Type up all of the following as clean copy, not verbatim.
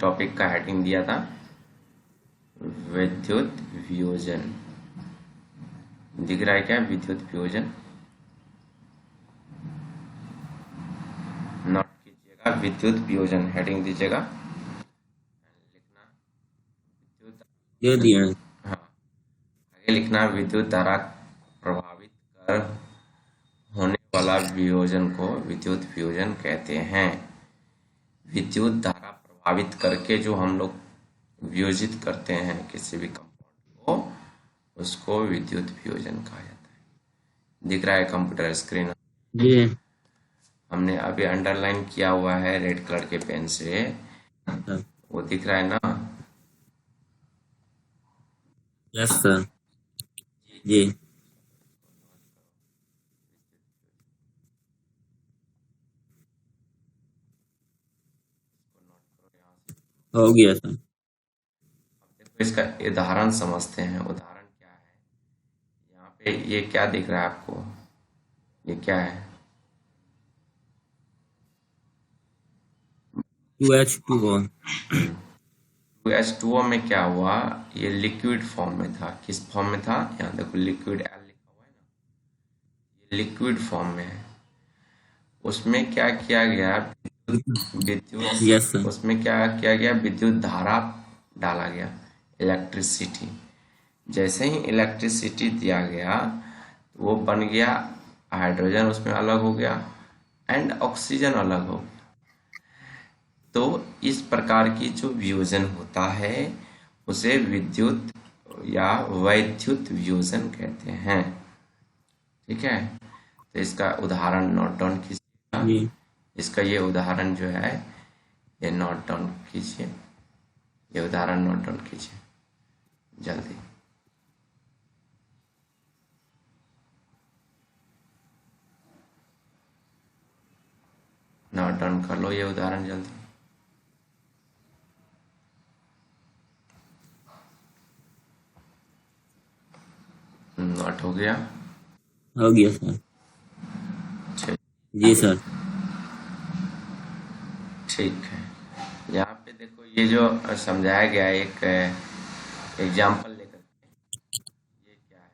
Topic का heading दिया था विद्युत वियोजन। दिख रहा है क्या विद्युत वियोजन? नोट कीजिएगा विद्युत वियोजन, हेडिंग दीजिएगा, लिखना विद्युत, दे दिया। हाँ आगे लिखना विद्युत धारा प्रभावित कर होने वाला वियोजन को विद्युत वियोजन कहते हैं। विद्युत धारा प्रभावित करके जो हम लोग वियोजित करते हैं किसी भी कंपाउंड को, उसको विद्युत वियोजन कहा जाता है। दिख रहा है कंप्यूटर स्क्रीन? जी हमने अभी अंडरलाइन किया हुआ है रेड कलर के पेन से, सर। वो दिख रहा है ना? Yes sir. जी हो गया सर। देखो इसका उदाहरण समझते हैं। उदाहरण क्या है? यहाँ पे ये क्या दिख रहा है आपको? ये क्या है? 2H2O। H2O में क्या हुआ? ये लिक्विड फॉर्म में था। किस फॉर्म में था? यहाँ देखो लिक्विड एल लिखा हुआ है ना, ये लिक्विड फॉर्म में है। उसमें क्या किया गया? यस विद्युत, सर। उसमें क्या किया गया? विद्युत धारा डाला गया, इलेक्ट्रिसिटी। जैसे ही इलेक्ट्रिसिटी दिया गया वो बन गया हाइड्रोजन, उसमें अलग हो गया, एंड ऑक्सीजन अलग हो गया। तो इस प्रकार की जो वियोजन होता है उसे विद्युत या वैद्युत वियोजन कहते हैं। ठीक है, तो इसका उदाहरण नोट डाउन कीजिएगा। जी इसका ये उदाहरण जो है ये नोट डाउन कीजिए, ये उदाहरण नोट डाउन कीजिए जल्दी। नोट डाउन कर लो ये उदाहरण जल्दी। नोट हो गया? हो गया सर। ठीक, जी सर। ठीक है। यहाँ पे देखो ये जो समझाया गया है, एक एग्जाम्पल लेकर के, ये क्या है?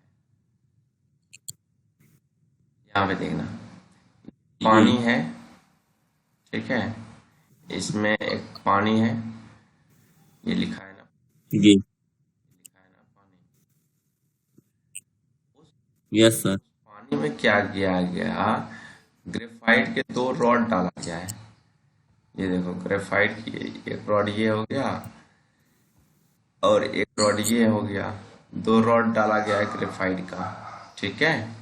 यहाँ पे देखना, जी पानी है, ठीक है, इसमें एक पानी है, ये लिखा है ना, जी लिखा है ना पानी। उस यस सर। पानी में क्या किया गया? ग्रेफाइट के दो रॉड डाला गया है। ये देखो ग्रेफाइट की एक रॉड ये हो गया और एक रॉड ये हो गया, दो रॉड डाला गया है ग्रेफाइट का। ठीक है,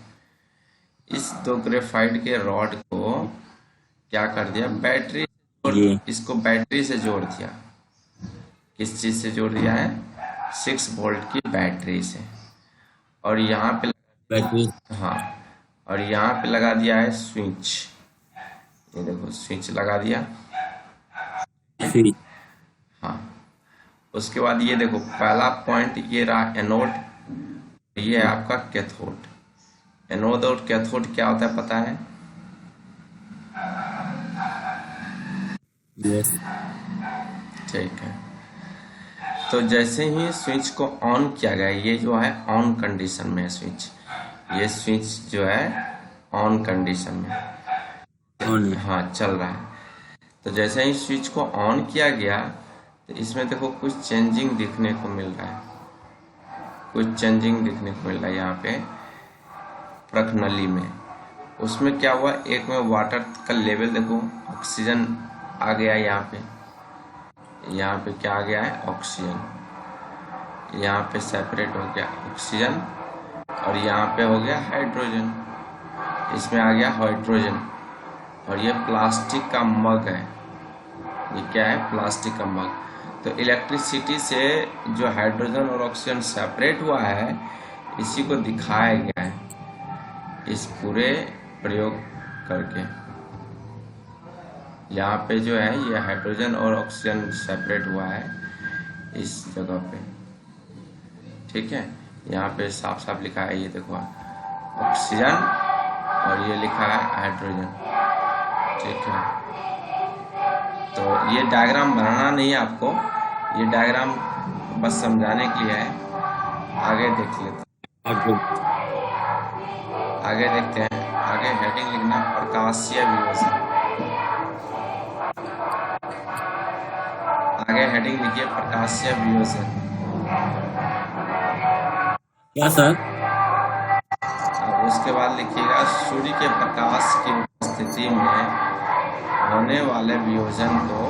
इस दो ग्रेफाइट के रॉड को क्या कर दिया? बैटरी, जी इसको बैटरी से जोड़ दिया। किस चीज से जोड़ दिया है? 6 वोल्ट की बैटरी से। और यहाँ पे, बैटरी। हाँ, और यहाँ पे लगा दिया है स्विच। ये देखो स्विच लगा दिया। फिर हाँ, उसके बाद ये देखो पहला पॉइंट ये रहा एनोड, ये है आपका कैथोड। एनोड और कैथोड क्या होता है पता है? यस। ठीक है, तो जैसे ही स्विच को ऑन किया गया, ये जो है ऑन कंडीशन में है स्विच, ये स्विच जो है ऑन कंडीशन में, ऑन। हाँ चल रहा है। तो जैसे ही स्विच को ऑन किया गया तो इसमें देखो कुछ चेंजिंग दिखने को मिल रहा है, कुछ चेंजिंग दिखने को मिल रहा है यहाँ पे प्रखनली में। उसमें क्या हुआ? एक में वाटर का लेवल देखो, ऑक्सीजन आ गया यहाँ पे, यहाँ पे क्या आ गया है? ऑक्सीजन। यहाँ पे सेपरेट हो गया ऑक्सीजन और यहाँ पे हो गया हाइड्रोजन, इसमें आ गया हाइड्रोजन। और ये प्लास्टिक का मग है, ये क्या है? प्लास्टिक का मग। तो इलेक्ट्रिसिटी से जो हाइड्रोजन और ऑक्सीजन सेपरेट हुआ है इसी को दिखाया गया है इस पूरे प्रयोग करके। यहाँ पे जो है ये हाइड्रोजन और ऑक्सीजन सेपरेट हुआ है इस जगह पे। ठीक है, यहाँ पे साफ साफ लिखा है, ये देखो ऑक्सीजन और ये लिखा है हाइड्रोजन। ठीक है, तो ये डायग्राम बनाना नहीं है आपको, ये डायग्राम बस समझाने के लिए है। आगे देख लेते हैं। आगे आगे देखते हैं। आगे हेडिंग लिखना प्रकाशीय वियोजन। आगे हेडिंग लिखिए प्रकाशीय वियोजन। क्या सर? अब उसके बाद लिखिएगा सूर्य के प्रकाश की उपस्थिति में होने वाले वियोजन को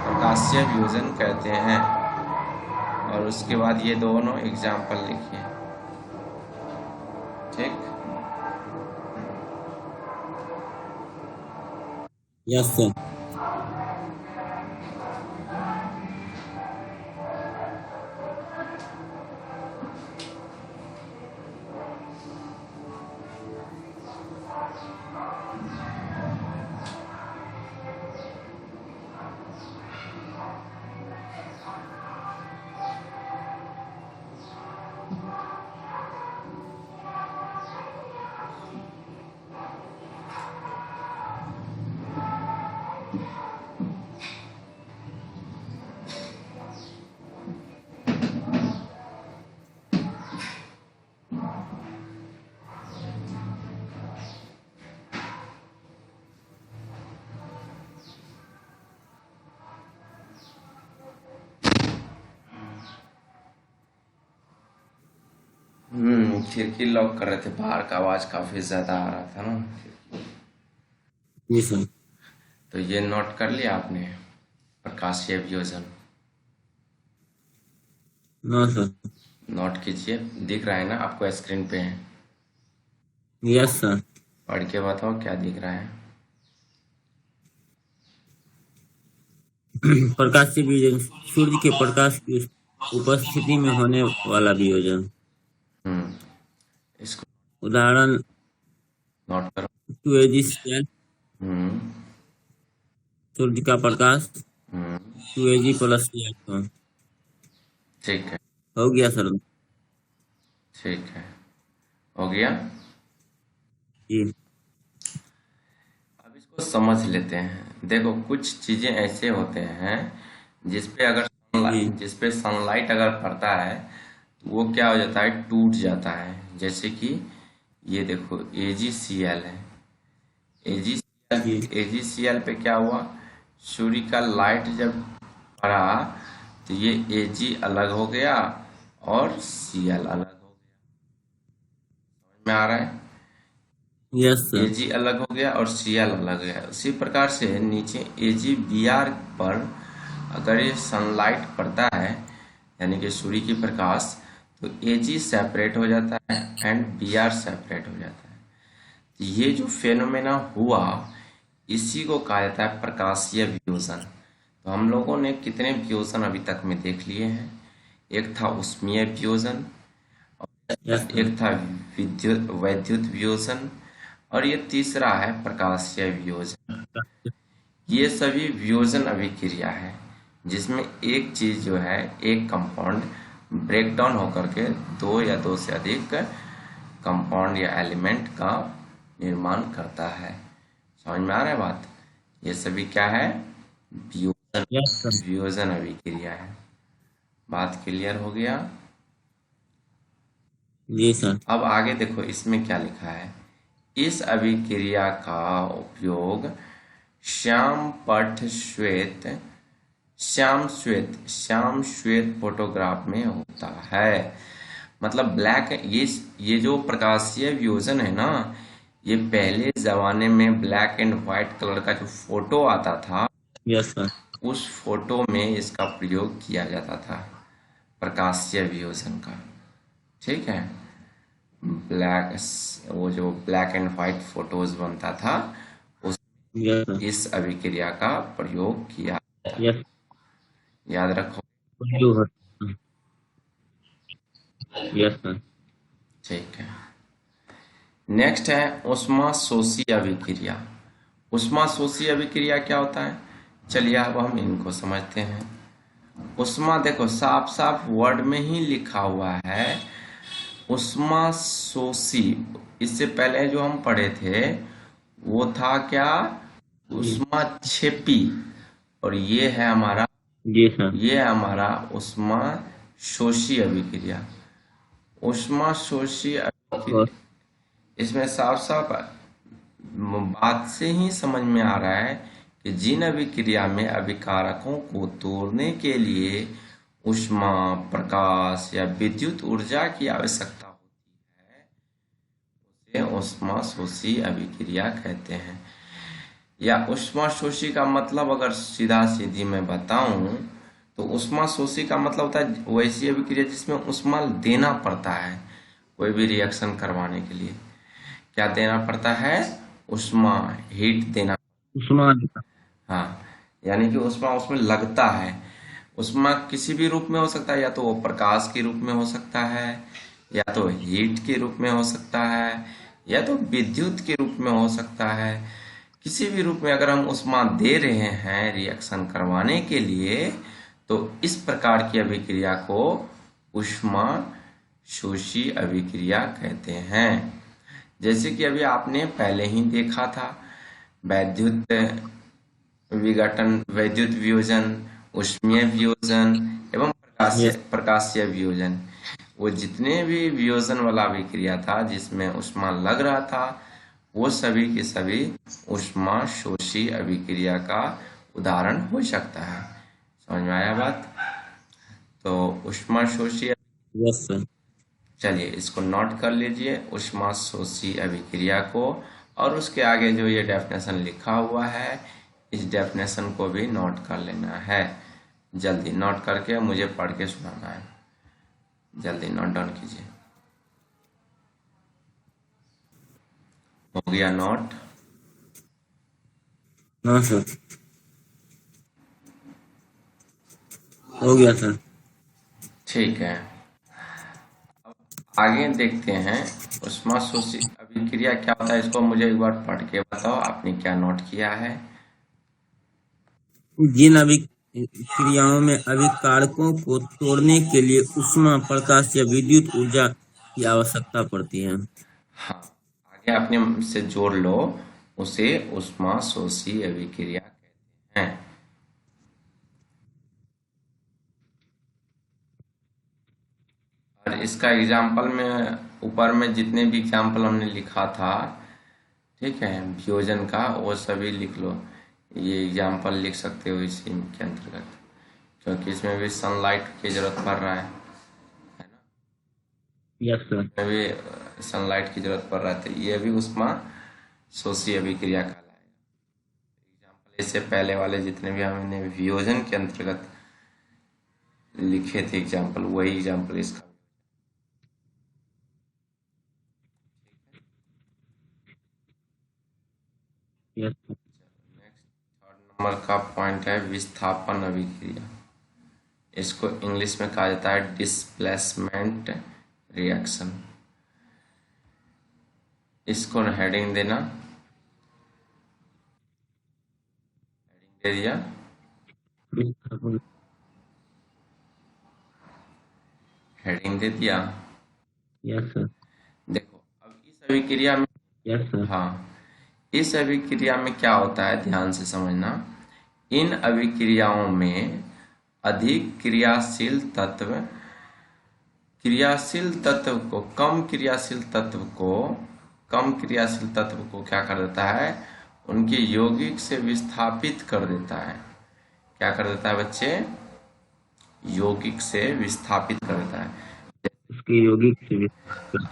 प्रकाशीय वियोजन कहते हैं। और उसके बाद ये दोनों एग्जाम्पल लिखिए। ठीक। Yes sir. खिड़की लॉक कर रहे थे, बाहर का आवाज काफी ज्यादा आ रहा था ना। जी सर। तो ये नोट कर लिया आपने, प्रकाशीय वियोजन। No sir. नोट कीजिए, दिख रहा है ना आपको स्क्रीन पे है। Yes sir. पढ़ के बताओ क्या दिख रहा है। प्रकाशीय वियोजन सूर्य के प्रकाश की उपस्थिति में होने वाला वियोजन। हम्म इसको उदाहरण नोट करो। 2AgCl हम्म सूर्य का प्रकाश हम्म 2Ag प्लस Cl। ठीक है, हो गया सर। ठीक है, हो गया। जी अब इसको समझ लेते हैं। देखो कुछ चीजें ऐसे होते हैं जी जिसपे सनलाइट अगर पड़ता है तो वो क्या हो जाता है, टूट जाता है। जैसे कि ये देखो AgCl है। जी AgCl पे क्या हुआ, सूर्य का लाइट जब पड़ा तो ये Ag अलग हो गया और Cl अलग हो गया। समझ में आ रहा है। Yes sir. Ag अलग हो गया और Cl अलग हो गया। उसी प्रकार से नीचे AgBr पर अगर ये सनलाइट पड़ता है यानी कि सूर्य की प्रकाश, तो Ag सेपरेट हो जाता है एंड Br सेपरेट हो जाता है। तो ये जो फेनोमेना हुआ इसी को कहा जाता है प्रकाशीय वियोजन। तो हम लोगों ने कितने वियोजन अभी तक में देख लिए हैं। एक था उष्मीय वियोजन, यस सर। एक था वैद्युत वियोजन, और ये तीसरा है प्रकाशीय वियोजन। ये सभी वियोजन अभिक्रिया है जिसमें एक चीज जो है, एक कंपाउंड ब्रेक डाउन होकर के दो या दो से अधिक कंपाउंड या एलिमेंट का निर्माण करता है। समझ में आ रहा है बात। ये सभी क्या है, वियोजन यस सर। वियोजन अभिक्रिया है। बात क्लियर हो गया। जी सर। अब आगे देखो इसमें क्या लिखा है। इस अभिक्रिया का उपयोग श्याम श्वेत फोटोग्राफ में होता है। मतलब ब्लैक, ये जो प्रकाशीय वियोजन है ना, ये पहले जमाने में ब्लैक एंड व्हाइट कलर का जो फोटो आता था यस सर। उस फोटो में इसका प्रयोग किया जाता था, प्रकाशीय वियोजन का। ठीक है। ब्लैक, वो जो ब्लैक एंड व्हाइट फोटोज बनता था उस यस सर। इस अभिक्रिया का प्रयोग किया। यस याद रखो। जो है। Yes sir. ठीक है। नेक्स्ट है ऊष्माशोषी अभिक्रिया। ऊष्माशोषी अभिक्रिया क्या होता है, चलिए अब हम इनको समझते हैं। ऊष्मा देखो साफ साफ वर्ड में ही लिखा हुआ है ऊष्माशोषी। इससे पहले जो हम पढ़े थे वो था क्या, ऊष्माक्षेपी। और ये है हमारा जी सर। ये है हमारा उष्मा शोषी अभिक्रिया। उष्मा शोषी और अभिक्रिया, इसमें साफ साफ बात से ही समझ में आ रहा है कि जिन अभिक्रिया में अभिकारकों को तोड़ने के लिए ऊष्मा, प्रकाश या विद्युत ऊर्जा की आवश्यकता होती है, उसे ऊष्माशोषी अभिक्रिया कहते हैं। या ऊष्माशोषी का मतलब अगर सीधा सीधी मैं बताऊं तो ऊष्माशोषी का मतलब होता है वैसी अभिक्रिया जिसमें ऊष्मा देना पड़ता है कोई भी रिएक्शन करवाने के लिए। क्या देना पड़ता है? ऊष्मा, हीट देना। उष्मा। हाँ, यानी कि ऊष्मा उसमें लगता है। ऊष्मा किसी भी रूप में हो सकता है, या तो वो प्रकाश के रूप में हो सकता है, या तो हीट के रूप में हो सकता है, या तो विद्युत के रूप में हो सकता है। किसी भी रूप में अगर हम ऊष्मा दे रहे हैं रिएक्शन करवाने के लिए, तो इस प्रकार की अभिक्रिया को ऊष्मा शोषी अभिक्रिया कहते हैं। जैसे कि अभी आपने पहले ही देखा था, वैद्युत विघटन, वैद्युत वियोजन, ऊष्मीय वियोजन एवं यस। प्रकाशीय वियोजन। वो जितने भी वियोजन वाला अभिक्रिया था जिसमें ऊष्मा लग रहा था, वो सभी के सभी ऊष्मा शोषी अभिक्रिया का उदाहरण हो सकता है। समझ में आया बात? तो ऊष्मा शोषी, यस सर। चलिए इसको नोट कर लीजिए ऊष्मा शोषी अभिक्रिया को, और उसके आगे जो ये डेफिनेशन लिखा हुआ है इस डेफिनेशन को भी नोट कर लेना है। जल्दी नोट करके मुझे पढ़ के सुनाना है, जल्दी नोट डाउन कीजिए। हो गया नोट? हाँ सर, हो गया सर। ठीक है, आगे देखते हैं ऊष्मा शोषी अभिक्रिया क्या होता है। इसको मुझे एक बार पढ़ के बताओ, आपने क्या नोट किया है। जिन अभिक्रियाओं में अभिकारकों को तोड़ने के लिए ऊष्मा, प्रकाश या विद्युत ऊर्जा की आवश्यकता पड़ती है। हाँ, आगे आपने से जोड़ लो, उसे ऊष्मा शोषी अभिक्रिया कहते हैं। और इसका एग्जाम्पल में ऊपर में जितने भी एग्जाम्पल हमने लिखा था, ठीक है, वियोजन का, वो सभी लिख लो। ये एग्जाम्पल लिख सकते हो इसी के अंतर्गत, क्योंकि इसमें भी सनलाइट की जरूरत पड़ रहा है ना। Yes sir. इसमें भी सनलाइट की जरूरत पड़ रहा है, तो ये भी ऊष्मा शोषी अभिक्रिया कहलाएगा। एग्जाम्पल इससे पहले वाले जितने भी हमने वियोजन के अंतर्गत लिखे थे एग्जाम्पल, वही एग्जाम्पल इसका। यस। नेक्स्ट, थर्ड नंबर का पॉइंट है विस्थापन अभिक्रिया। इसको इंग्लिश में कहा जाता है डिस्प्लेसमेंट रिएक्शन। इसको हेडिंग देना, हेडिंग दे दिया। हेडिंग दे दिया। Yes sir. देखो अब इस अभिक्रिया में, यस सर। हाँ, इस अभिक्रिया में क्या होता है ध्यान से समझना। इन अभिक्रियाओं में अधिक क्रियाशील तत्व को कम क्रियाशील तत्व को क्या कर देता है, उनके यौगिक से विस्थापित कर देता है। क्या कर देता है बच्चे? यौगिक से विस्थापित कर देता है। उसके यौगिक से भी।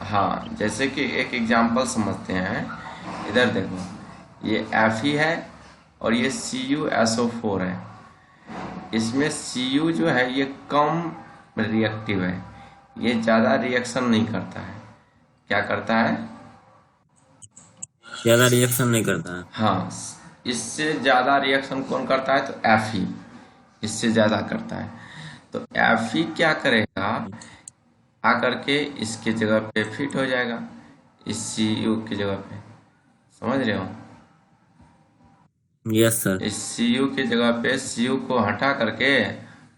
हाँ, जैसे कि एक एग्जांपल समझते हैं। इधर देखो, ये Fe है और ये CuSO4 है। इसमें Cu जो है ये कम रिएक्टिव है, ये ज़्यादा रिएक्शन नहीं करता है। क्या करता है? ज्यादा रिएक्शन नहीं करता है। हाँ, इससे ज़्यादा रिएक्शन कौन करता है? तो Fe इससे ज़्यादा करता है। तो Fe क्या करेगा, आकर के इसके जगह पे फिट हो जाएगा, इस Cu की जगह पे। समझ रहे हो? Yes sir. इस Cu की जगह पे Cu को हटा करके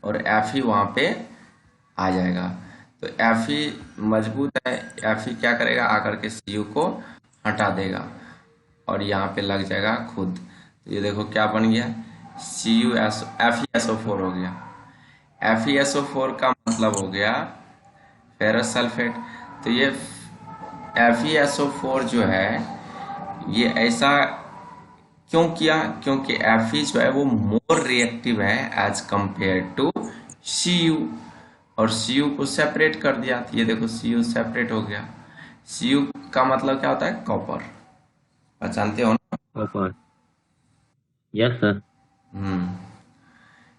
और Fe वहाँ पे आ जाएगा। तो Fe मजबूत है, Fe क्या करेगा, आकर के Cu को हटा देगा और यहाँ पे लग जाएगा खुद। तो ये देखो क्या बन गया, FeSO4 हो गया। FeSO4 का मतलब हो गया फेरस सल्फेट। तो ये FeSO4 जो है ये ऐसा क्यों किया? क्योंकि Fe जो है वो मोर रिएक्टिव है एज कंपेयर टू Cu, और Cu को सेपरेट कर दिया। तो ये देखो Cu सेपरेट हो गया। Cu का मतलब क्या होता है? कॉपर। पहचानते हो ना? कॉपर। Yes sir.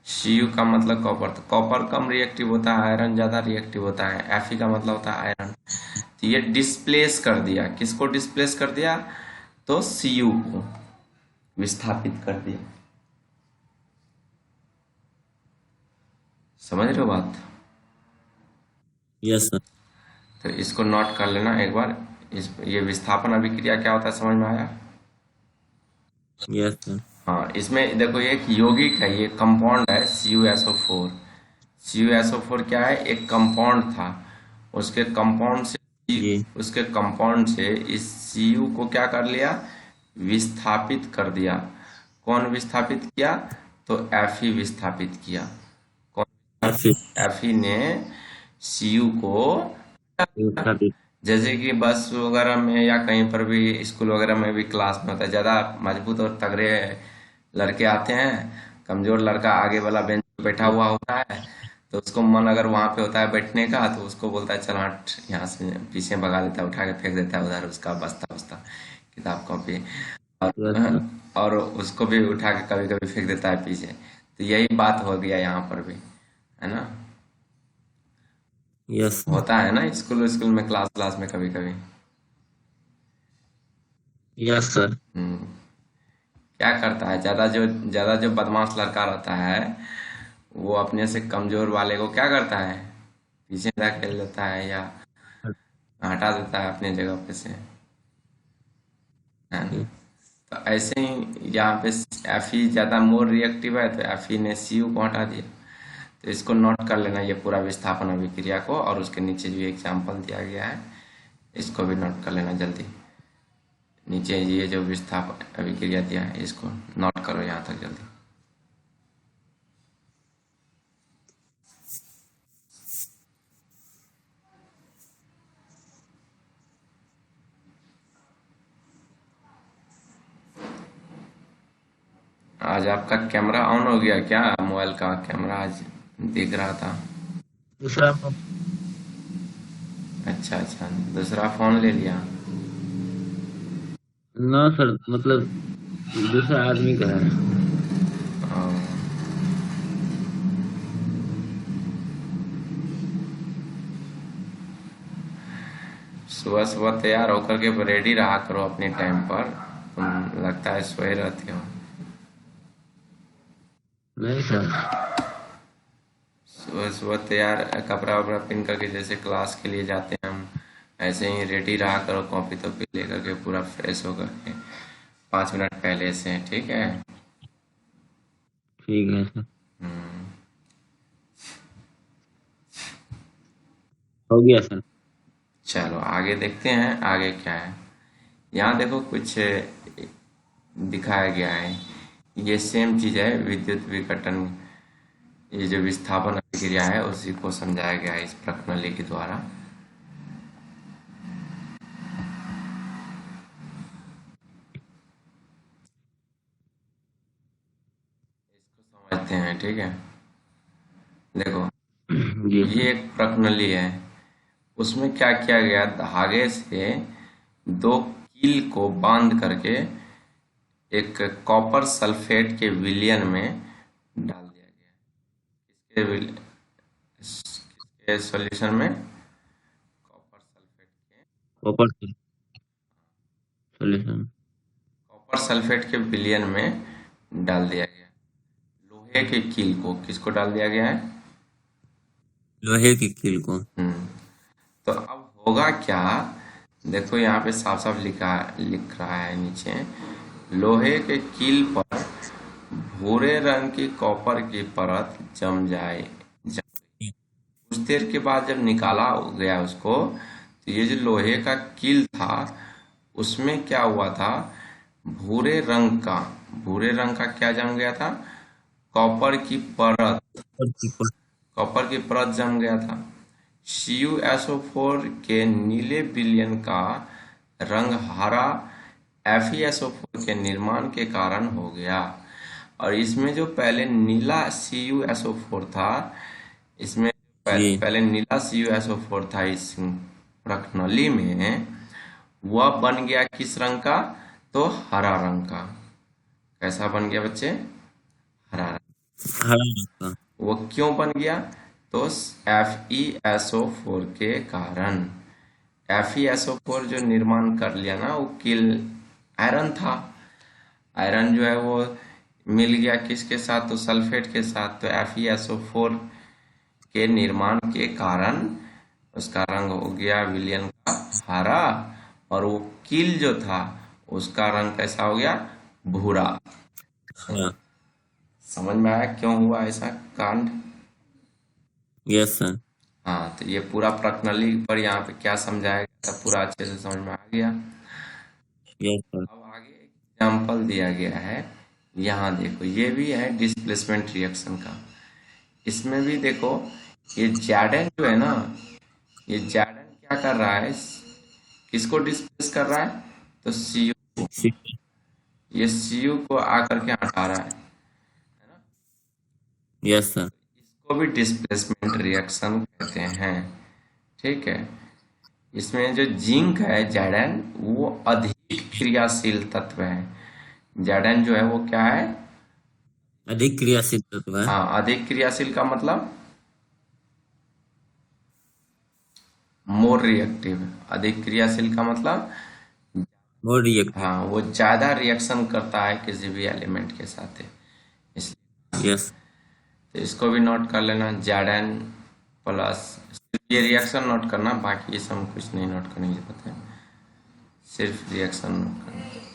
Cu का मतलब कॉपर। तो कॉपर कम रिएक्टिव होता है, आयरन ज्यादा रिएक्टिव होता है। Fe का मतलब होता है आयरन। तो ये डिस्प्लेस कर दिया। किसको डिस्प्लेस कर दिया? तो Cu को विस्थापित कर दिया। समझ रहे हो बात? Yes sir. तो इसको नोट कर लेना एक बार। ये विस्थापन अभिक्रिया क्या होता है, समझ में आया? Yes sir. हाँ, इसमें देखो ये एक यौगिक है, ये कंपाउंड है CuSO4। CuSO4 क्या है? एक कंपाउंड था। उसके कंपाउंड से जी। उसके कंपाउंड से इस Cu को क्या कर लिया? विस्थापित कर दिया। कौन विस्थापित किया? तो Fe विस्थापित किया। कौन? Fe Fe ने Cu को, विस्थापित। जैसे कि बस वगैरह में या कहीं पर भी स्कूल वगैरह में भी क्लास में होता है, ज्यादा मजबूत और तगड़े लड़के आते हैं, कमजोर लड़का आगे वाला बेंच पे बैठा हुआ होता है। तो उसको मन अगर वहां पे होता है बैठने का, तो उसको बोलता है चल हट यहाँ से, पीछे भगा देता है, उठा के फेंक देता है उधर उसका बस्ता बस्ता, किताब कॉपी, यस सर। और उसको भी उठा के कभी कभी फेंक देता है पीछे। तो यही बात हो गया यहाँ पर भी, है ना? Yes sir. होता है ना स्कूल स्कूल में, क्लास क्लास में कभी कभी। Yes sir. क्या करता है, ज्यादा जो बदमाश लड़का रहता है, वो अपने से कमजोर वाले को क्या करता है? पीछे धकेल देता है या हटा देता है अपने जगह पे से, है ना? तो ऐसे ही यहाँ पे Fe ज्यादा मोर रिएक्टिव है, तो Fe ने Cu को हटा दिया। तो इसको नोट कर लेना, ये पूरा विस्थापन अभिक्रिया को, और उसके नीचे जो एग्जाम्पल दिया गया है इसको भी नोट कर लेना जल्दी। नीचे ये जो विस्थापन अभिक्रिया दिया है इसको नोट करो यहाँ तक जल्दी। आज आपका कैमरा ऑन हो गया क्या? मोबाइल का कैमरा आज दिख रहा था। दूसरा अच्छा अच्छा, दूसरा फोन ले लिया। ना सर, मतलब दूसरा आदमी का है। और सुबह सुबह तैयार होकर के रेडी रहा करो अपने टाइम पर। तुम लगता है सोए रहते हो। नहीं सर। सुबह सुबह तैयार कपड़ा वपड़ा पहन करके जैसे क्लास के लिए जाते हैं हम, ऐसे ही रेडी रहा करो, कॉपी तो पी लेकर के पूरा फ्रेश होकर के 5 मिनट पहले से, ठीक है? ठीक है सर। हो गया सर। चलो आगे देखते हैं आगे क्या है। यहाँ देखो कुछ दिखाया गया है, ये सेम चीज है, विद्युत विघटन। ये जो विस्थापन अभिक्रिया है उसी को समझाया गया है इस प्रणाली के द्वारा। समझते हैं, ठीक है? देखो जी ये सर। एक प्रणाली है, उसमें क्या किया गया, धागे से 2 कील को बांध करके एक कॉपर सल्फेट के विलयन में डाल दिया गया। किसके सॉल्यूशन में? कॉपर सल्फेट के, कॉपर सॉल्यूशन। कॉपर सल्फेट के विलयन में डाल दिया गया। लोहे के कील को किसको डाल दिया गया है? लोहे की कील को। हम्म तो अब होगा क्या? देखो यहाँ पे साफ साफ लिख रहा है नीचे, लोहे के कील पर भूरे रंग की कॉपर की परत जम गई। कुछ देर के बाद जब निकाला गया उसको, तो ये जो लोहे का कील था उसमें क्या हुआ था, भूरे रंग का क्या जम गया था? कॉपर की परत और कीपर। कॉपर की परत जम गया था। CuSO4 के नीले विलयन का रंग हरा FeSO4 के निर्माण के कारण हो गया। और इसमें जो पहले नीला CuSO4 था, इसमें जी पहले नीला CuSO4 था इस प्रणाली में, वह बन गया किस रंग का? तो हरा रंग का। कैसा बन गया बच्चे? हरा रंग। हरा रंग का। वो क्यों बन गया? तो FeSO4 के कारण। FeSO4 जो निर्माण कर लिया ना, वो किल आयरन था। आयरन जो है वो मिल गया किसके साथ? तो सल्फेट के साथ। तो FeSO4 के निर्माण के कारण उसका रंग हो गया विलयन का हरा, और वो किल जो था उसका रंग कैसा हो गया? भूरा। हाँ। समझ में आया क्यों हुआ ऐसा कांड? Yes sir. हाँ, तो ये पूरा प्रणाली पर यहाँ पे क्या समझाया गया था, पूरा अच्छे से समझ में आ गया। Yes sir. अब आगे एग्जाम्पल दिया गया है, यहाँ देखो, ये भी है डिस्प्लेसमेंट रिएक्शन का। इसमें भी देखो, ये जैडन जो है ना, ये जैडन क्या कर रहा है? किसको डिस्प्लेस कर रहा है? तो Cu को। सी- ये Cu को आकर के हटा रहा है ना? Yes sir. इसको भी डिस्प्लेसमेंट रिएक्शन कहते हैं। ठीक है। इसमें जो जिंक है जैडन, वो अधिक क्रियाशील तत्व है। जैडन जो है वो क्या है? अधिक क्रियाशील तत्व है। हाँ, अधिक क्रियाशील का मतलब मोर रिएक्टिव। अधिक क्रियाशील का मतलब और रिएक्टिव। हाँ, वो ज्यादा रिएक्शन करता है किसी भी एलिमेंट के साथ। इसलिए यस। तो इसको भी नोट कर लेना, जैडन प्लस। ये रिएक्शन नोट करना, बाकी ये सब कुछ नहीं नोट करने की जरूरत है, सिर्फ रिएक्शन नोट करना।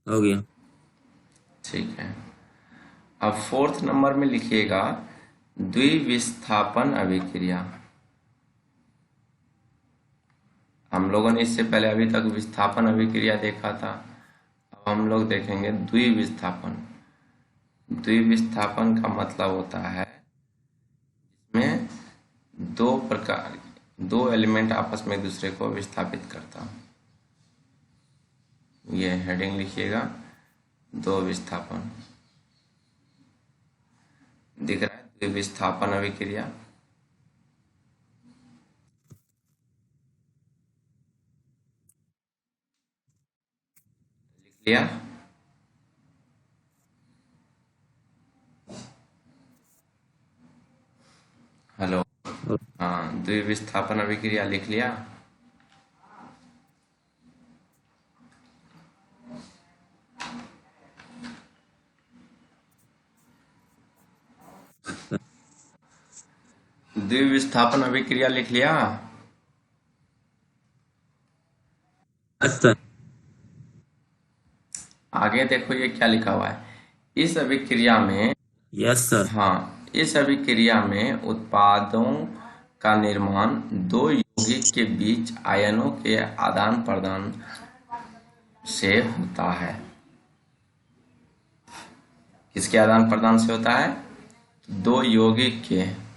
हो गया। ठीक है। अब फोर्थ नंबर में लिखिएगा द्विविस्थापन अभिक्रिया। हम लोगों ने इससे पहले अभी तक विस्थापन अभिक्रिया देखा था, अब हम लोग देखेंगे द्विविस्थापन। द्विविस्थापन का मतलब होता है इसमें दो एलिमेंट आपस में एक दूसरे को विस्थापित करता। ये हेडिंग लिखिएगा, दो विस्थापन। दिख रहा है द्विविस्थापन अभिक्रिया? लिख लिया? हेलो? हाँ, द्विविस्थापन अभिक्रिया लिख लिया? द्विविस्थापन अभिक्रिया लिख लिया? अच्छा। आगे देखो ये क्या लिखा हुआ है, इस अभिक्रिया में। Yes sir. हाँ, इस अभिक्रिया में उत्पादों का निर्माण दो यौगिक के बीच आयनों के आदान प्रदान से होता है। किसके आदान प्रदान से होता है? दो यौगिक के।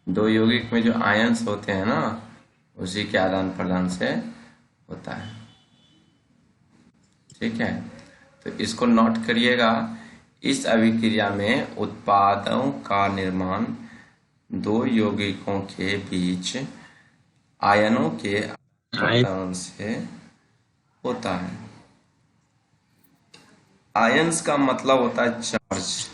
दो यौगिक में जो आयन्स होते हैं ना, उसी के आदान प्रदान से होता है। ठीक है, तो इसको नोट करिएगा। इस अभिक्रिया में उत्पादों का निर्माण दो यौगिकों के बीच आयनों के आदान से होता है। आयन्स का मतलब होता है चार्ज।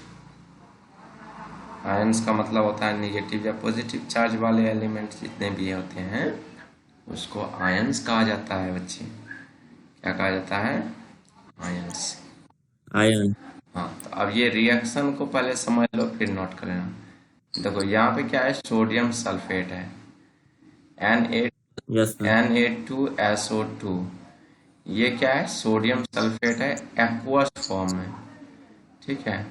आयन्स का मतलब होता है नेगेटिव या पॉजिटिव चार्ज वाले एलिमेंट जितने भी होते हैं, उसको आयन्स कहा जाता है बच्चे। क्या कहा जाता है? आयन्स। आयन। हाँ, तो अब ये रिएक्शन को पहले समझ लो, फिर नोट कर लेना। देखो यहाँ पे क्या है, सोडियम सल्फेट है, यस सर। Na2SO2। ये क्या है? सोडियम सल्फेट है, एक्वस फॉर्म में। ठीक है।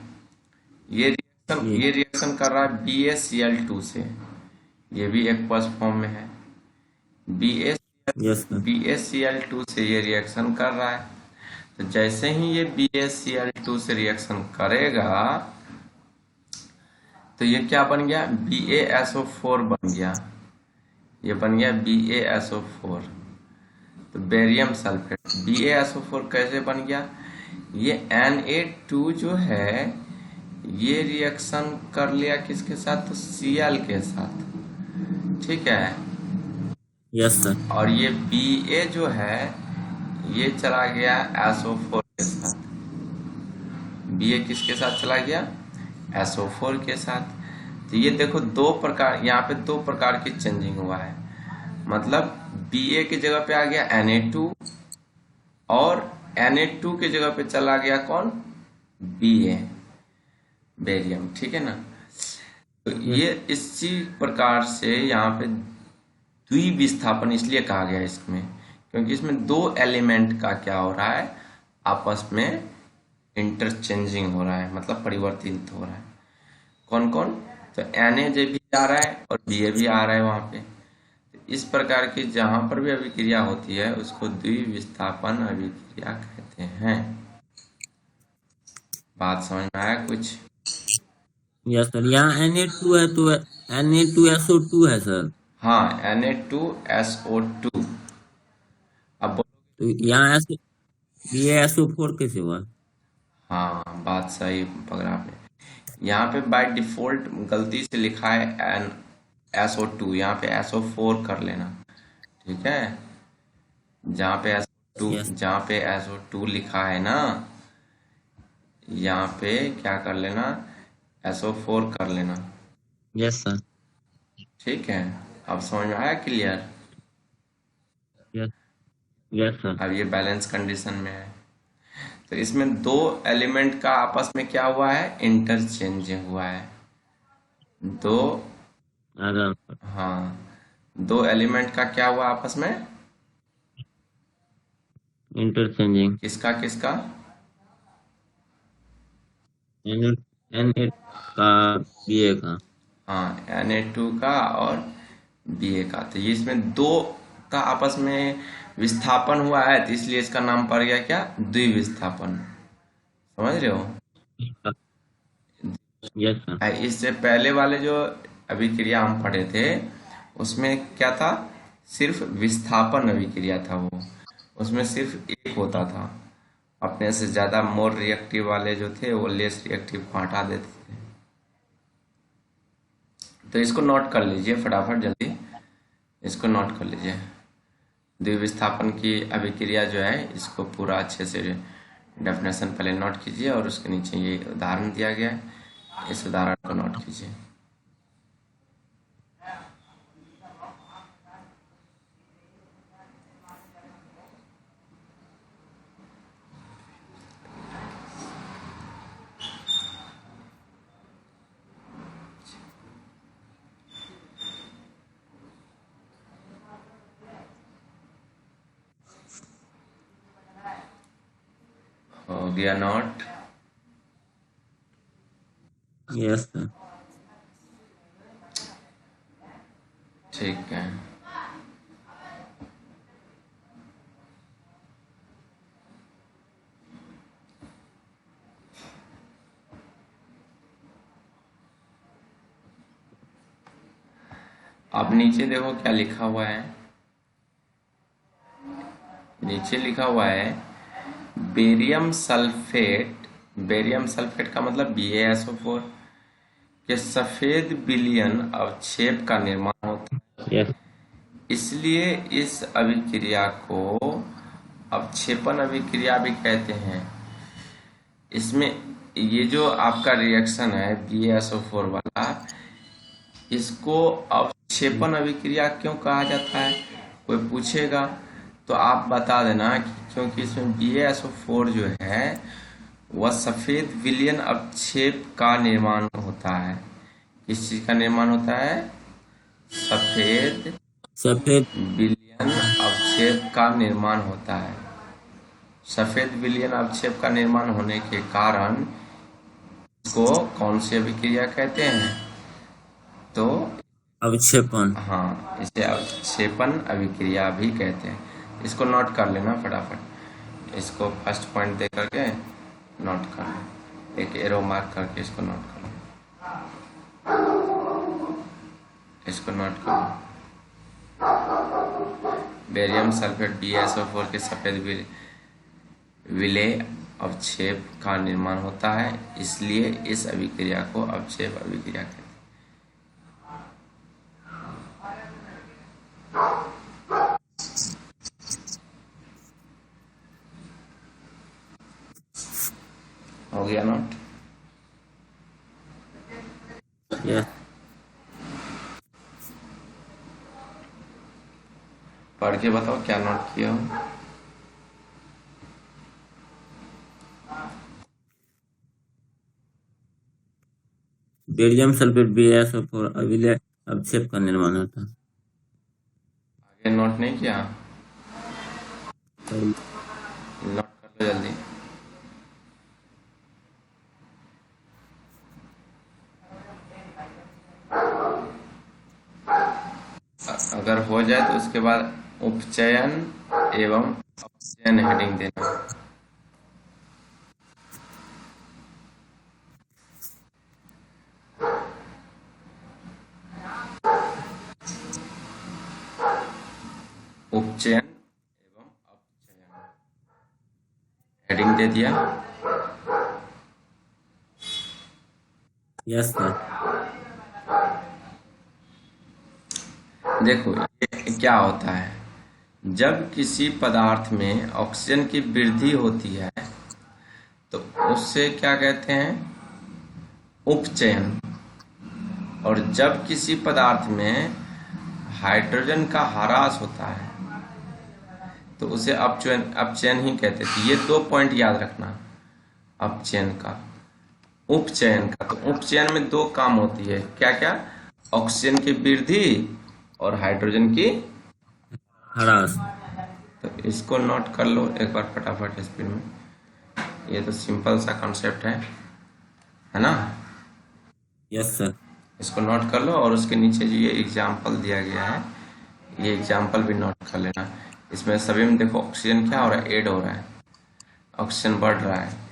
ये जी। रिएक्शन कर रहा है BaCl2 से। ये भी एक्वस फॉर्म में है। Yes sir. BaCl2 से ये रिएक्शन कर रहा है, तो जैसे ही ये BaCl2 से रिएक्शन करेगा तो ये क्या बन गया, BaSO4 बन गया, ये बन गया BaSO4। तो बेरियम सल्फेट, BaSO4 कैसे बन गया, ये Na2 जो है ये रिएक्शन कर लिया किसके साथ, तो Cl के साथ, ठीक है। Yes sir. और ये Ba जो है ये चला गया SO4 के साथ, Ba किसके साथ चला गया, SO4 के साथ। तो ये देखो दो प्रकार, यहाँ पे दो प्रकार की चेंजिंग हुआ है, मतलब Ba की जगह पे आ गया Na2 और Na2 की जगह पे चला गया कौन, Ba, बेरियम, ठीक है ना। तो ये इसी प्रकार से यहाँ पे द्विविस्थापन इसलिए कहा गया इसमें, क्योंकि इसमें दो एलिमेंट का क्या हो रहा है, आपस में इंटरचेंजिंग हो रहा है, मतलब परिवर्तित हो रहा है। कौन कौन, तो Na भी आ रहा है और Ba भी आ रहा है वहां पे। तो इस प्रकार की जहां पर भी अभिक्रिया होती है उसको द्विविस्थापन अभिक्रिया कहते हैं। बात समझ में आया कुछ। Yes sir. यहाँ Na2 है तो Na2SO2 है सर। हाँ, Na2SO2। अब तो यहाँ BaSO4 कैसे हुआ? हाँ, बात सही पकड़ा आपने। यहाँ पे बाय डिफॉल्ट गलती से लिखा है SO2, यहाँ पे SO4 कर लेना, ठीक है। जहाँ पे SO2 यस। जहाँ पे SO2 लिखा है ना, यहाँ पे क्या कर लेना, SO4 कर लेना, यस सर। ठीक है। अब समझ में आया, क्लियर। यस। Yes sir. अब ये बैलेंस कंडीशन में है, तो इसमें दो एलिमेंट का आपस में क्या हुआ है, इंटरचेंज हुआ है। दो, आराम। हाँ, दो एलिमेंट का क्या हुआ आपस में, इंटरचेंजिंग। किसका किसका, Na का Ba का। हाँ, Na2 का और Ba का। तो ये इसमें दो का आपस में विस्थापन हुआ है, तो इसलिए इसका नाम पड़ गया क्या, द्विविस्थापन। समझ रहे हो। Yes sir. इससे पहले वाले जो अभिक्रिया हम पढ़े थे उसमें क्या था, सिर्फ विस्थापन अभिक्रिया था, वो उसमें सिर्फ एक होता था। अपने से ज्यादा मोर रिएक्टिव वाले जो थे वो लेस रिएक्टिव को हटा देते थे। तो इसको नोट कर लीजिए फटाफट, जल्दी इसको नोट कर लीजिए। द्विविस्थापन की अभिक्रिया जो है इसको पूरा अच्छे से डेफिनेशन पहले नोट कीजिए और उसके नीचे ये उदाहरण दिया गया है, इस उदाहरण को नोट कीजिए। हो गया नोट। Yes sir. ठीक है, अब नीचे देखो क्या लिखा हुआ है। नीचे लिखा हुआ है बेरियम सल्फेट, बेरियम सल्फेट का मतलब BaSO4 के सफेद विलयन अवक्षेप का निर्माण होता है। यस। इसलिए इस अभिक्रिया को अवक्षेपण अभिक्रिया भी कहते हैं। इसमें ये जो आपका रिएक्शन है BaSO4 वाला, इसको अवक्षेपण अभिक्रिया क्यों कहा जाता है, कोई पूछेगा तो आप बता देना कि क्योंकि इसमें BaSO4 जो है वह सफेद विलयन अवक्षेप का निर्माण होता है। किस चीज का निर्माण होता है, सफेद विलयन अवक्षेप का निर्माण होता है। सफेद विलयन अवक्षेप का निर्माण होने के कारण इसको कौन सी अभिक्रिया कहते हैं, तो अवक्षेपण। हाँ, इसे अवक्षेपण अभिक्रिया भी कहते हैं। इसको नोट कर लेना फटाफट, इसको फर्स्ट पॉइंट दे करके नोट कर लें, एक एरो मार्क करके इसको नोट कर लें, इसको नोट कर लें। बेरियम सल्फेट BaSO4 के सफेद विलेय अवक्षेप का निर्माण होता है, इसलिए इस अभिक्रिया को अवक्षेप अभिक्रिया कहते हैं। हो गया नोट? यस। पढ़ के बताओ क्या नोट किया हो। बेरियम सल्फेट BaSO4 अविलेय अवक्षेप का निर्माण होता है। आगे नोट नहीं किया? और नोट कर लो जल्दी। अगर हो जाए तो उसके बाद उपचयन एवं अपचयन हेडिंग देना। उपचयन एवं अपचयन हेडिंग दे दिया। Yes sir. देखो ये क्या होता है, जब किसी पदार्थ में ऑक्सीजन की वृद्धि होती है तो उससे क्या कहते हैं, उपचयन। और जब किसी पदार्थ में हाइड्रोजन का ह्रास होता है तो उसे अपचयन अपचयन ही कहते थे। ये 2 पॉइंट याद रखना, अपचयन का, उपचयन का। तो उपचयन में 2 काम होती है, क्या क्या? ऑक्सीजन की वृद्धि और हाइड्रोजन की ह्रास। तो इसको नोट कर लो एक बार फटाफट स्पीड में। ये तो सिंपल सा कॉन्सेप्ट है ना? Yes sir. इसको नोट कर लो और उसके नीचे जो ये एग्जाम्पल दिया गया है, ये एग्जाम्पल भी नोट कर लेना। इसमें सभी में देखो ऑक्सीजन क्या हो रहा है, ऐड हो रहा है, ऑक्सीजन बढ़ रहा है।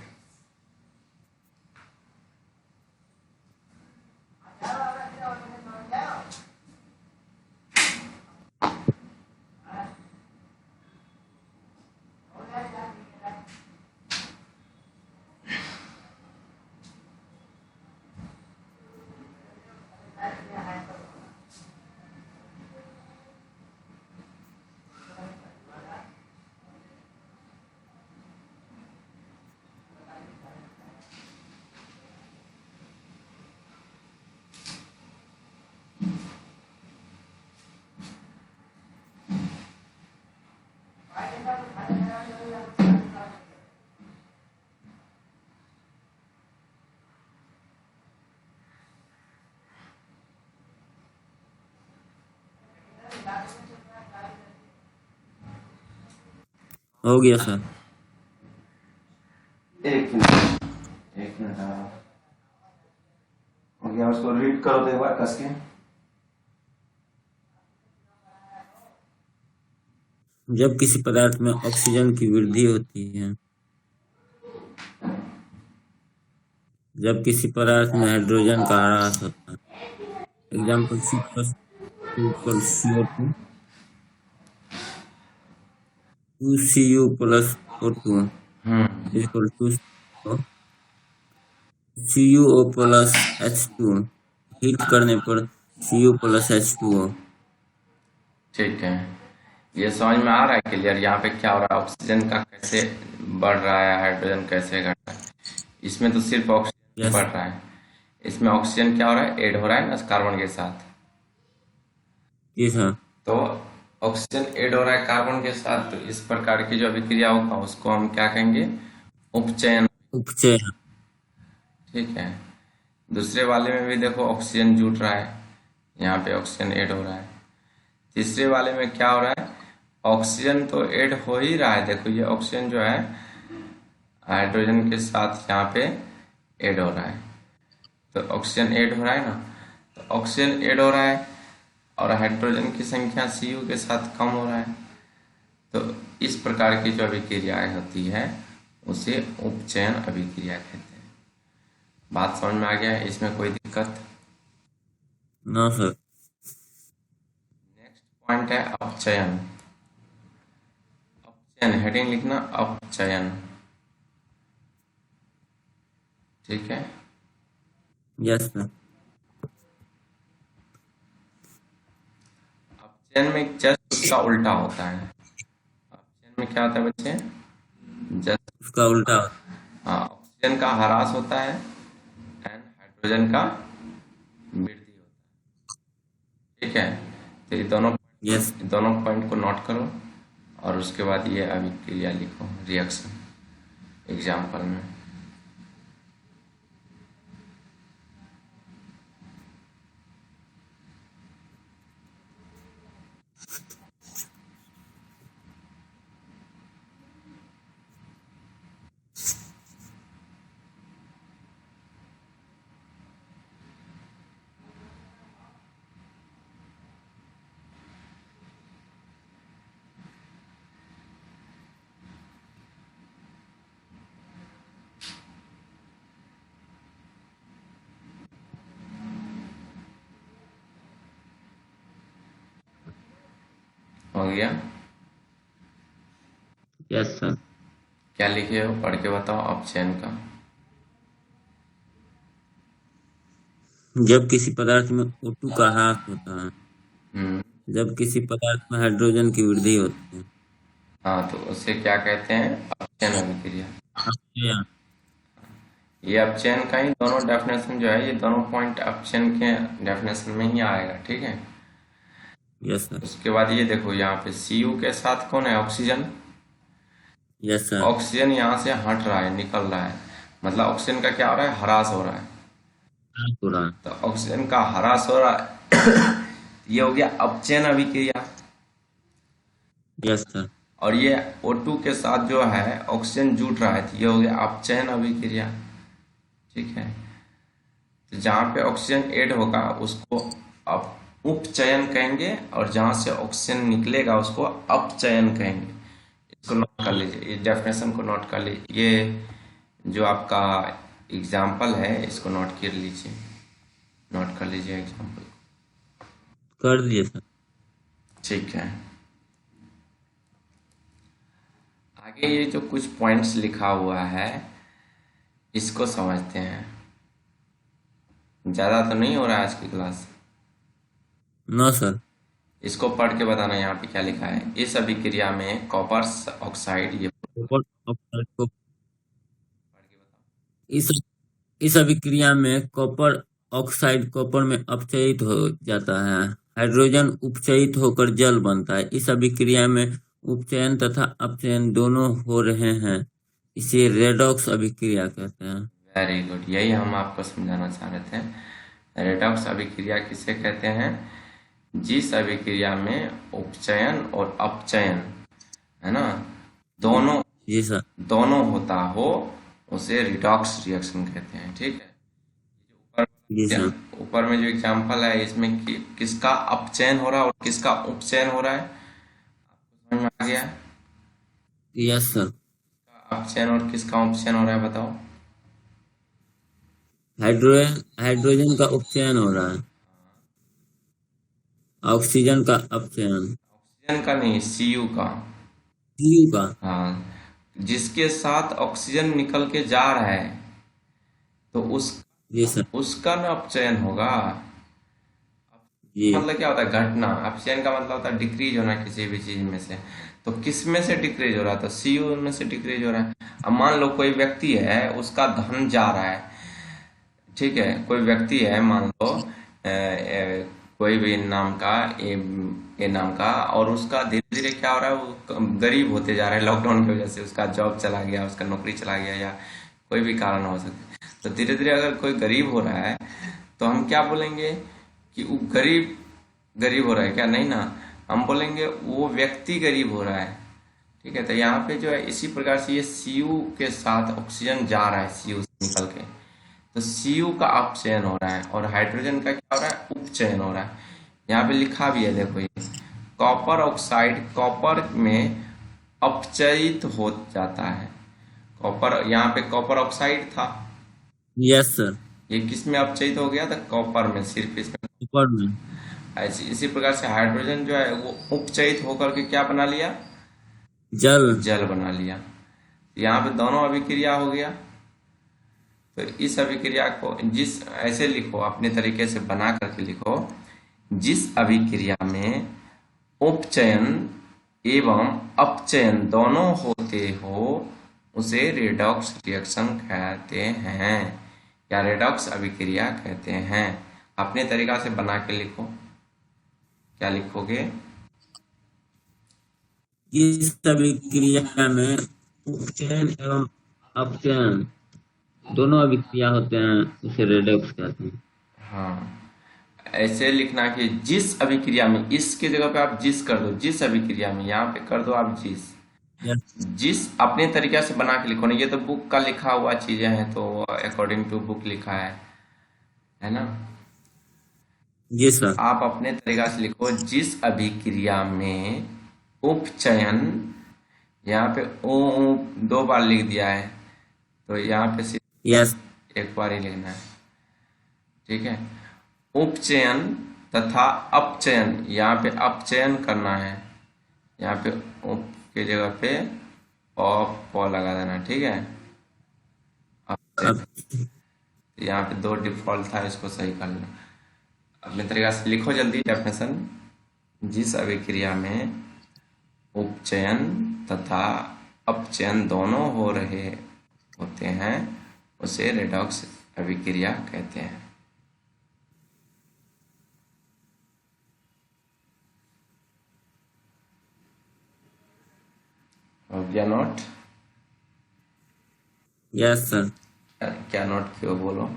हो गया सर। एक मिनट हो गया। उसको रीड करो तो एक बार कस के। जब किसी पदार्थ में ऑक्सीजन की वृद्धि होती है, जब किसी पदार्थ में हाइड्रोजन का ह्रास होता है, example CO2 2Cu plus O2 equal to CuO plus H2, heat करने पर Cu plus H2O। ठीक है, ये समझ में आ रहा है क्लियर? यहाँ पे क्या हो रहा है, ऑक्सीजन का कैसे बढ़ रहा है, हाइड्रोजन कैसे घट रहा है। इसमें तो सिर्फ ऑक्सीजन यस। बढ़ रहा है, इसमें ऑक्सीजन क्या हो रहा है, ऐड हो रहा है ना कार्बन के साथ। जी सर। तो ऑक्सीजन ऐड हो रहा है कार्बन के साथ, तो इस प्रकार की जो अभिक्रिया होगा उसको हम क्या कहेंगे, उपचयन। उपचयन। ठीक है, दूसरे वाले में भी देखो ऑक्सीजन जुट रहा है, यहाँ पे ऑक्सीजन ऐड हो रहा है। तीसरे वाले में क्या हो रहा है, ऑक्सीजन तो ऐड हो ही रहा है। देखो ये ऑक्सीजन जो है हाइड्रोजन के साथ यहाँ पे ऐड हो रहा है, तो ऑक्सीजन ऐड हो रहा है ना, तो ऑक्सीजन ऐड हो रहा है और हाइड्रोजन की संख्या Cu के साथ कम हो रहा है। तो इस प्रकार की जो अभिक्रियाएं होती है उसे उपचयन अभिक्रिया कहते हैं। बात समझ में आ गया है? इसमें कोई दिक्कत? ना सर। नेक्स्ट पॉइंट है अपचयन। अपचयन हेडिंग लिखना, अपचयन। ठीक है। Yes sir. अपचयन में जस्ट उसका उल्टा होता है। अपचयन में क्या होता है बच्चे? जस्ट उसका उल्टा। हाँ, ऑक्सीजन का ह्रास होता है एंड हाइड्रोजन का वृद्धि होता है। ठीक है। तो ये यस। दोनों पॉइंट को नोट करो और उसके बाद ये अभिक्रिया लिखो, रिएक्शन एग्जाम्पल में। हो गया? Yes sir. क्या लिखे हो पढ़ के बताओ अपचयन का। जब किसी पदार्थ में O2 का ह्रास होता है, हम्म। जब किसी पदार्थ में हाइड्रोजन की वृद्धि होती है। हाँ, तो उसे क्या कहते हैं? अपचयन अभिक्रिया। अपचयन। ये अपचयन का ही दोनों डेफिनेशन जो है, ये दोनों पॉइंट अपचयन के डेफिनेशन में ही आएगा। ठीक है। Yes sir. उसके बाद ये देखो, यहाँ पे Cu के साथ कौन है? ऑक्सीजन। Yes sir. ऑक्सीजन यहाँ से हट रहा है, निकल रहा है, मतलब ऑक्सीजन का क्या हो रहा है? ह्रास हो रहा है। ह्रास हो रहा है। तो ऑक्सीजन का ह्रास हो रहा है ये हो गया अपचयन अभिक्रिया। Yes sir. और ये O2 के साथ जो है ऑक्सीजन जुट रहा है, तो ये हो गया अपचयन अभिक्रिया। ठीक है। तो जहाँ पे ऑक्सीजन ऐड होगा उसको अब उपचयन कहेंगे, और जहाँ से ऑक्सीजन निकलेगा उसको अपचयन कहेंगे। इसको नोट कर लीजिए, इस डेफिनेशन को नोट कर लीजिए। ये जो आपका एग्जाम्पल है इसको नोट कर लीजिए, नोट कर लीजिए एग्जाम्पल। कर दिए सर। ठीक है। आगे ये जो कुछ पॉइंट्स लिखा हुआ है इसको समझते हैं। ज़्यादा तो नहीं हो रहा है आज की क्लास? No sir. इसको पढ़ के बताना यहाँ पे क्या लिखा है। इस अभिक्रिया में कॉपर ऑक्साइड, ये कॉपर ऑक्साइड को पढ़ के बताओ। इस इस अभिक्रिया में कॉपर ऑक्साइड कॉपर में अपचयित हो जाता है। हाइड्रोजन उपचयित होकर जल बनता है। इस अभिक्रिया में उपचयन तथा अपचयन दोनों हो रहे हैं। इसे रेडॉक्स अभिक्रिया कहते हैं। वेरी गुड, यही हम आपको समझाना चाह रहे थे। रेडॉक्स अभिक्रिया किसे कहते हैं? जिस अभिक्रिया में उपचयन और अपचयन, है ना, दोनों जी सर। दोनों होता हो उसे रिडॉक्स रिएक्शन कहते हैं। ठीक है। जी सर। ऊपर में जो एग्जांपल है इसमें किसका अपचयन हो रहा है और किसका उपचयन हो रहा है, आपको समझ में आ गया? Yes sir. अपचयन और किसका उपचयन हो रहा है बताओ? हाइड्रोजन का उपचयन हो रहा है। ऑक्सीजन का अपचयन। ऑक्सीजन का नहीं, Cu का। Cu का। हाँ, जिसके साथ ऑक्सीजन निकल के जा रहा है तो जी सर। उसका ना अपचयन होगा। जी। मतलब क्या होता है? घटना। अपचयन का मतलब होता है डिक्रीज होना किसी भी चीज में से। तो किस में से डिक्रीज हो रहा है? तो Cu में से डिक्रीज हो रहा है। अब मान लो कोई व्यक्ति है, उसका धन जा रहा है। ठीक है। कोई व्यक्ति है, मान लो कोई भी नाम का, ए नाम का, और उसका धीरे धीरे क्या हो रहा है? वो गरीब होते जा रहा है। लॉकडाउन की वजह से उसका जॉब चला गया, उसका नौकरी चला गया, या कोई भी कारण हो सकता है। तो धीरे धीरे अगर कोई गरीब हो रहा है तो हम क्या बोलेंगे कि वो गरीब गरीब हो रहा है क्या? नहीं ना, हम बोलेंगे वो व्यक्ति गरीब हो रहा है। ठीक है। तो यहाँ पे जो है इसी प्रकार से ये Cu के साथ ऑक्सीजन जा रहा है, Cu से निकल के, तो Cu का अपचयन हो रहा है और हाइड्रोजन का क्या हो रहा है? उपचयन हो रहा है। यहाँ पे लिखा भी है, देखो ये कॉपर ऑक्साइड कॉपर में अपचयित हो जाता है। कॉपर, यहाँ पे कॉपर ऑक्साइड था, यस सर। ये किस में अपचयित हो गया था? कॉपर में, सिर्फ इसमें। ऊपर में। ऐसे इसी प्रकार से हाइड्रोजन जो है वो उपचयित होकर के क्या बना लिया? जल। जल बना लिया। यहाँ पे दोनों अभिक्रिया हो गया। तो इस अभिक्रिया को जिस ऐसे लिखो, अपने तरीके से बना करके लिखो, जिस अभिक्रिया में उपचयन एवं अपचयन दोनों होते हो उसे रेडॉक्स रिएक्शन कहते हैं, या रेडॉक्स अभिक्रिया कहते हैं। अपने तरीका से बना के लिखो। क्या लिखोगे? इस अभिक्रिया में उपचयन एवं अपचयन दोनों अभिक्रिया होते हैं, उसे रेडॉक्स कहते हैं। हाँ, ऐसे लिखना कि जिस अभिक्रिया में, इसके जगह पे आप जिस कर दो, जिस अभिक्रिया में, यहाँ पे कर दो आप जिस। यस। जिस अपने तरीके से बना के लिखो ना, ये तो बुक का लिखा हुआ चीजें हैं, तो अकॉर्डिंग टू बुक लिखा है ना। जी सर। आप अपने तरीका से लिखो, जिस अभिक्रिया में उपचयन, यहाँ पे ओ दो बार लिख दिया है, तो यहाँ पे सिर्फ यस। एक बार ही लिखना है, ठीक है। उपचयन तथा अपचयन, यहाँ पे अपचयन करना है, यहाँ पे उप की जगह पे प लगा देना, ठीक है। अपचयन, अब यहाँ पे दो डिफॉल्ट था, इसको सही कर लो। अपने तरीका से लिखो जल्दी डेफिनेशन। जिस अभिक्रिया में उपचयन तथा अपचयन दोनों हो रहे होते हैं उसे रेडॉक्स अभिक्रिया कहते हैं। हो गया नोट? Yes sir. क्या नोट क्यों बोलो?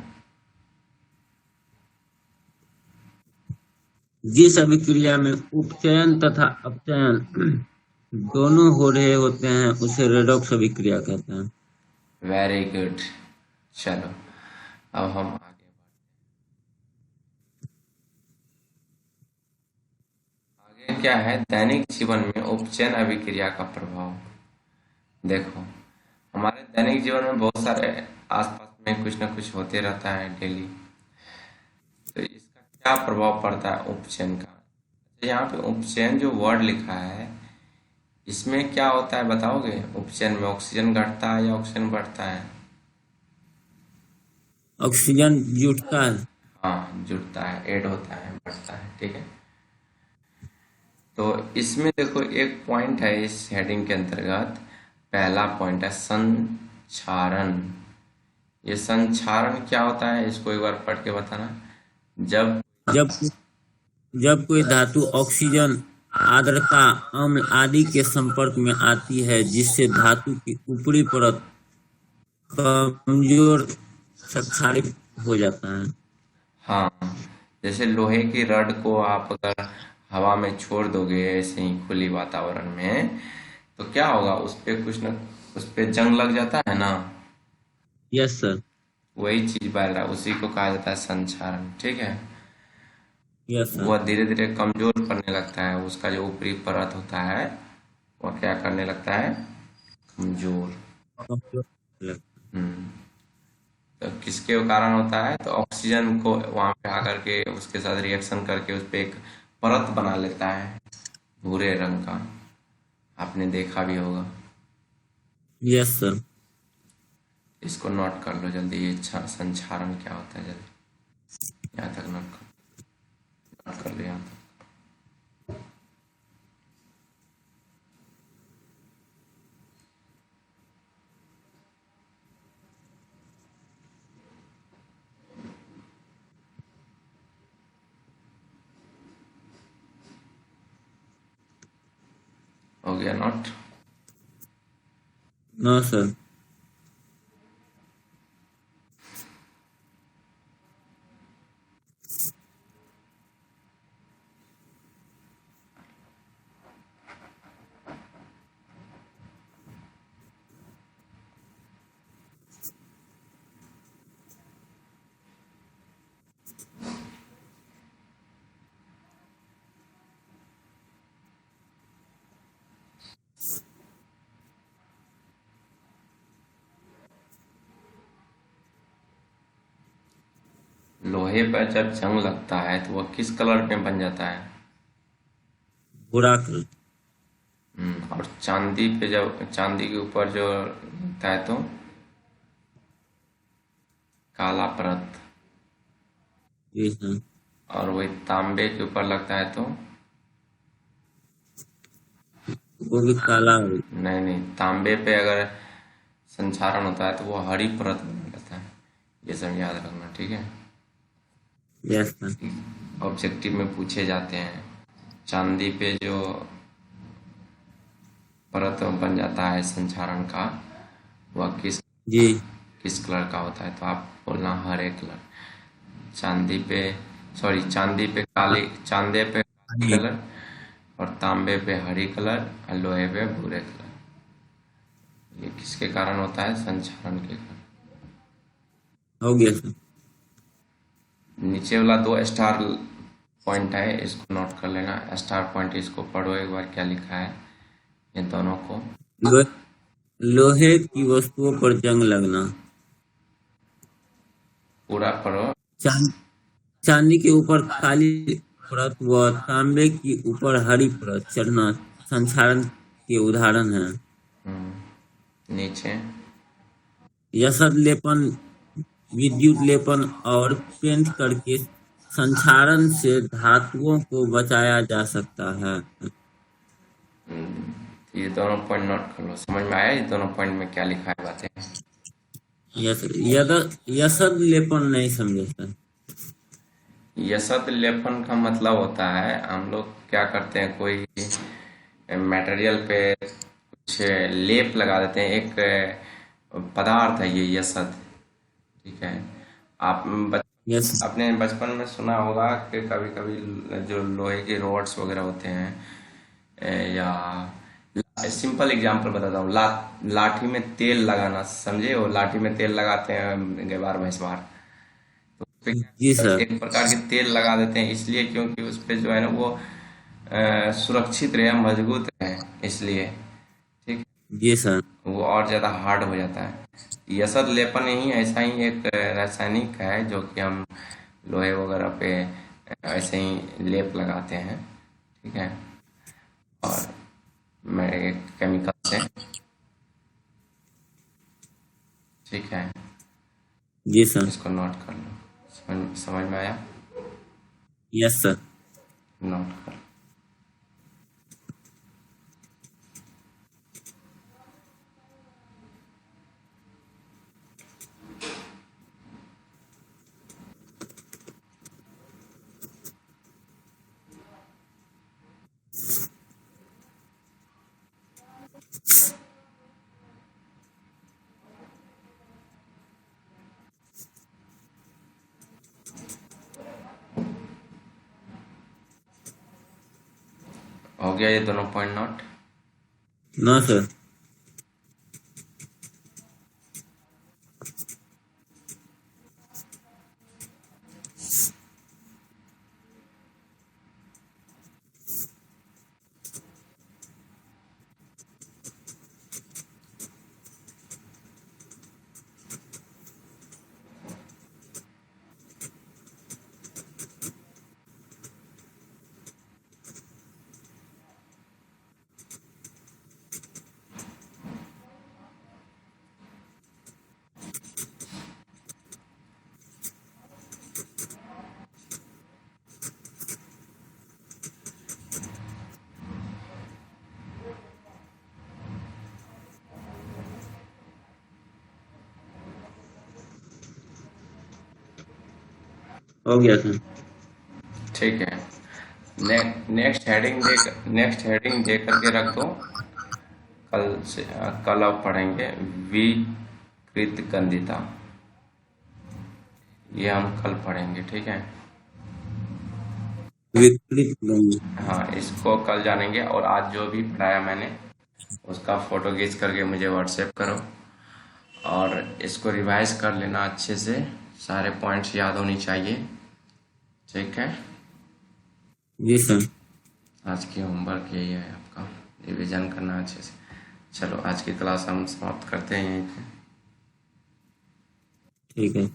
जिस अभिक्रिया में उपचयन तथा अपचयन दोनों हो रहे होते हैं उसे रेडॉक्स अभिक्रिया कहते हैं। Very good. चलो अब हम आगे क्या है, दैनिक जीवन में उपचयन अभिक्रिया का प्रभाव। देखो, हमारे दैनिक जीवन में बहुत सारे आसपास में कुछ ना कुछ होते रहता है डेली, तो इसका क्या प्रभाव पड़ता है उपचयन का? तो यहाँ पे उपचयन जो वर्ड लिखा है, इसमें क्या होता है बताओगे? उपचयन में ऑक्सीजन घटता है या ऑक्सीजन बढ़ता है? ऑक्सीजन जुटता है। हाँ, जुड़ता है, ऐड होता है, बढ़ता है, ठीक है। तो इसमें देखो एक पॉइंट है इस हेडिंग के अंतर्गत, पहला पॉइंट है संक्षारण। ये संक्षारण क्या होता है, इसको एक बार पढ़ के बताना। जब जब जब कोई धातु ऑक्सीजन, आर्द्रता, अम्ल आदि के संपर्क में आती है जिससे धातु की ऊपरी परत कमजोर क्षारित हो जाता है। हाँ, जैसे लोहे की रड को आप अगर हवा में छोड़ दोगे ऐसे ही खुली वातावरण में, तो क्या होगा? उस पे कुछ न, उस पे जंग लग जाता है ना। Yes sir. वही चीज बढ़ रहा है, उसी को कहा जाता है संक्षारण, ठीक है। Yes sir. वह धीरे धीरे कमजोर पड़ने लगता है, उसका जो ऊपरी परत होता है वह क्या करने लगता है? कमजोर। हम्म। तो किसके कारण होता है? तो ऑक्सीजन को वहां पे आकर के उसके साथ रिएक्शन करके उस पे एक परत बना लेता है भूरे रंग का, आपने देखा भी होगा। Yes sir. इसको नोट कर लो जल्दी, ये संक्षारण क्या होता है, जल्दी यहाँ तक नोट कर लो यहाँ तक। हो गया नोट? No sir. लोहे पर जब जंग लगता है तो वह किस कलर में बन जाता है? भूरा कलर। और चांदी पे जब चांदी के ऊपर जो लगता है तो काला परत। जी हाँ। और वही तांबे के ऊपर लगता है तो वो भी काला हो। नहीं नहीं, तांबे पे अगर संक्षारण होता है तो वो हरी परत बन जाता है। ये सब याद रखना, ठीक है। Yes sir. ऑब्जेक्टिव में पूछे जाते हैं। चांदी पे जो परत बन जाता है संक्षारण का, वह जी। किस कलर का होता है? तो आप बोलना हरे कलर। चांदी पे चांदी पे काली, चांदे पे काली जी। कलर, और तांबे पे हरी कलर, और लोहे पे भूरे कलर। ये किसके कारण होता है? संक्षारण के कारण। हो गया सर। नीचे वाला 2 स्टार पॉइंट है, इसको नोट कर लेना। स्टार पॉइंट इसको पढ़ो एक बार, क्या लिखा है ये दोनों को। लो, लोहे की वस्तुओं पर जंग लगना। पूरा पढ़ो। चांद चांदी के ऊपर काली परत व तांबे की ऊपर हरी परत चढ़ना संक्षारण के उदाहरण हैं। नीचे यशद लेपन, विद्युत लेपन और पेंट करके संक्षारण से धातुओं को बचाया जा सकता है। ये दोनों पॉइंट नोट कर लो। समझ में आया ये दोनों पॉइंट में क्या लिखा है बातें? यशद लेपन नहीं समझे सर। यशत लेपन का मतलब होता है, हम लोग क्या करते हैं, कोई मटेरियल पे कुछ लेप लगा देते हैं। एक पदार्थ है ये यशत, ठीक है। आप यस। अपने बचपन में सुना होगा कि कभी कभी जो लोहे के रोड्स वगैरह होते हैं, या सिंपल एग्जांपल बताता हूँ, लाठी में तेल लगाना, समझे? वो लाठी में तेल लगाते हैं गेबार भैंसवार, तो उस पे जी सर। एक प्रकार के तेल लगा देते हैं, इसलिए क्योंकि उस पे जो है ना वो सुरक्षित रहे, मजबूत रहे, इसलिए, ठीक। जी सर। वो और ज़्यादा हार्ड हो जाता है। यसद लेपन ही ऐसा ही एक रासायनिक है जो कि हम लोहे वगैरह पे ऐसे ही लेप लगाते हैं, ठीक है। और मेरे केमिकल से, ठीक है। जी सर। इसको नोट कर लो। समझ में आया? Yes sir. नोट कर लो। हो गया ये दोनों पॉइंट नोट? No sir. हो गया सर। ठीक है। नेक्स्ट हेडिंग दे करके रख दो। कल अब पढ़ेंगे विकृत गंधिता, ये हम कल पढ़ेंगे, ठीक है। विपरीत गंध। हाँ, इसको कल जानेंगे। और आज जो भी पढ़ाया मैंने उसका फोटो खींच करके मुझे व्हाट्सएप करो, और इसको रिवाइज कर लेना अच्छे से, सारे पॉइंट्स याद होनी चाहिए, ठीक है। जी सर। आज की होमवर्क यही है आपका, रिवीजन करना अच्छे से। चलो आज की क्लास हम समाप्त करते हैं यहीं पे। ठीक है।